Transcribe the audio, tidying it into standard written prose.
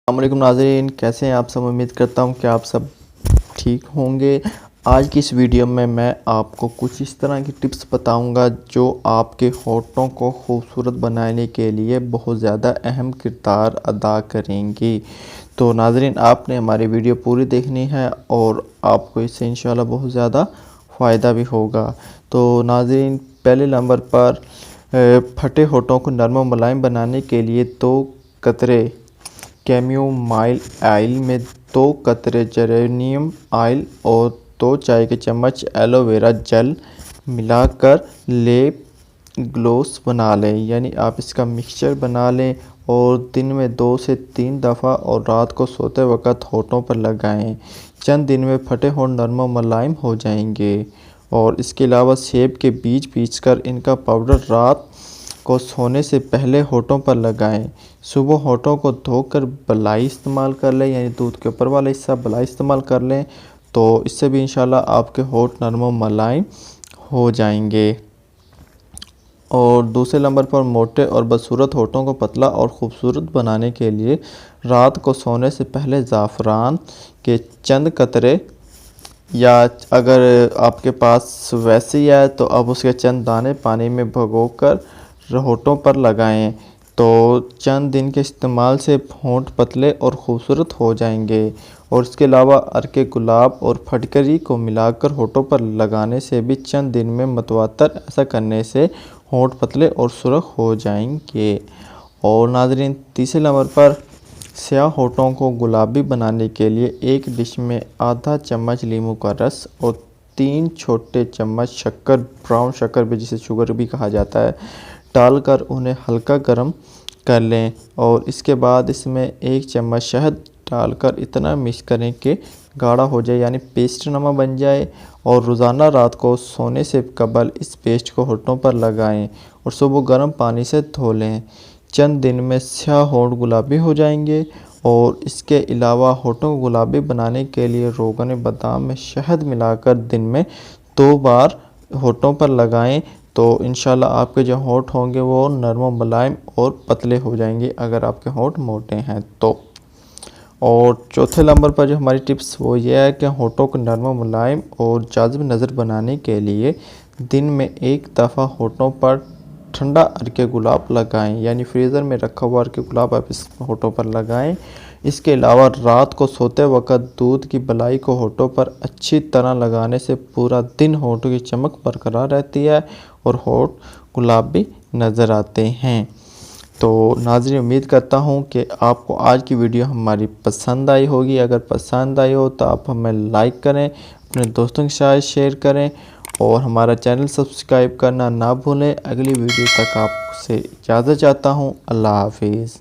अस्सलामुअलैकुम नाज़रीन, कैसे हैं आप सब। उम्मीद करता हूं कि आप सब ठीक होंगे। आज की इस वीडियो में मैं आपको कुछ इस तरह की टिप्स बताऊंगा जो आपके होठों को खूबसूरत बनाने के लिए बहुत ज़्यादा अहम किरदार अदा करेंगी। तो नाज़रीन, आपने हमारी वीडियो पूरी देखनी है और आपको इससे इंशाल्लाह बहुत ज़्यादा फ़ायदा भी होगा। तो नाज़रीन, पहले नंबर पर फटे होठों को नरम और मुलायम बनाने के लिए 2 कतरे कैमोमाइल ऑयल में 2 कतरे जेरेनियम ऑयल और 2 चाय के चम्मच एलोवेरा जेल मिलाकर लेप ग्लोस बना लें। यानी आप इसका मिक्सचर बना लें और दिन में 2 से 3 दफ़ा और रात को सोते वक्त होठों पर लगाएं। चंद दिन में फटे होठ नरम और मुलायम हो जाएंगे। और इसके अलावा सेब के बीज पीसकर इनका पाउडर रात को सोने से पहले होठों पर लगाएं। सुबह होठों को धोकर बलाई इस्तेमाल कर लें, यानी दूध के ऊपर वाला हिस्सा बलाई इस्तेमाल कर लें, तो इससे भी इंशाल्लाह आपके होठ नरम और मुलायम हो जाएंगे। और दूसरे नंबर पर मोटे और बदसूरत होठों को पतला और ख़ूबसूरत बनाने के लिए रात को सोने से पहले ज़ाफ़रान के चंद कतरे, या अगर आपके पास वैसे ही है तो अब उसके चंद दाने पानी में भिगोकर होठों पर लगाएं। तो चंद दिन के इस्तेमाल से होंठ पतले और ख़ूबसूरत हो जाएंगे। और इसके अलावा अर्के गुलाब और फटकरी को मिलाकर होठों पर लगाने से भी चंद दिन में मतवातर ऐसा करने से होंठ पतले और सुर्ख हो जाएंगे। और नाज़रीन, तीसरे नंबर पर स्याह होठों को गुलाबी बनाने के लिए एक डिश में आधा चम्मच नींबू का रस और 3 छोटे चम्मच शक्कर, ब्राउन शक्कर भी जिसे शुगर भी कहा जाता है, डालकर उन्हें हल्का गर्म कर लें। और इसके बाद इसमें 1 चम्मच शहद डालकर इतना मिक्स करें कि गाढ़ा हो जाए, यानी पेस्ट नमा बन जाए। और रोज़ाना रात को सोने से कबल इस पेस्ट को होठों पर लगाएं और सुबह गर्म पानी से धो लें। चंद दिन में स्याह होठ गुलाबी हो जाएंगे। और इसके अलावा होठों को गुलाबी बनाने के लिए रोगन बादाम में शहद मिलाकर दिन में 2 बार होठों पर लगाएं, तो इंशाल्लाह आपके जो होठ होंगे वो नरम व मुलायम और पतले हो जाएंगे अगर आपके होठ मोटे हैं तो। और चौथे नंबर पर जो हमारी टिप्स वो ये है कि होठों को नरम व मुलायम और जाज़िब नज़र बनाने के लिए दिन में 1 दफ़ा होठों पर ठंडा अर्के गुलाब लगाएं, यानी फ्रीज़र में रखा हुआ अर्के गुलाब आप इस होठों पर लगाएं। इसके अलावा रात को सोते वक्त दूध की बलाई को होठों पर अच्छी तरह लगाने से पूरा दिन होठों की चमक बरकरार रहती है और होठ गुलाबी नज़र आते हैं। तो नाज़रीन, उम्मीद करता हूँ कि आपको आज की वीडियो हमारी पसंद आई होगी। अगर पसंद आई हो तो आप हमें लाइक करें, अपने दोस्तों के साथ शेयर करें और हमारा चैनल सब्सक्राइब करना ना भूलें। अगली वीडियो तक आपसे इजाज़त चाहता हूँ। अल्लाह हाफिज़।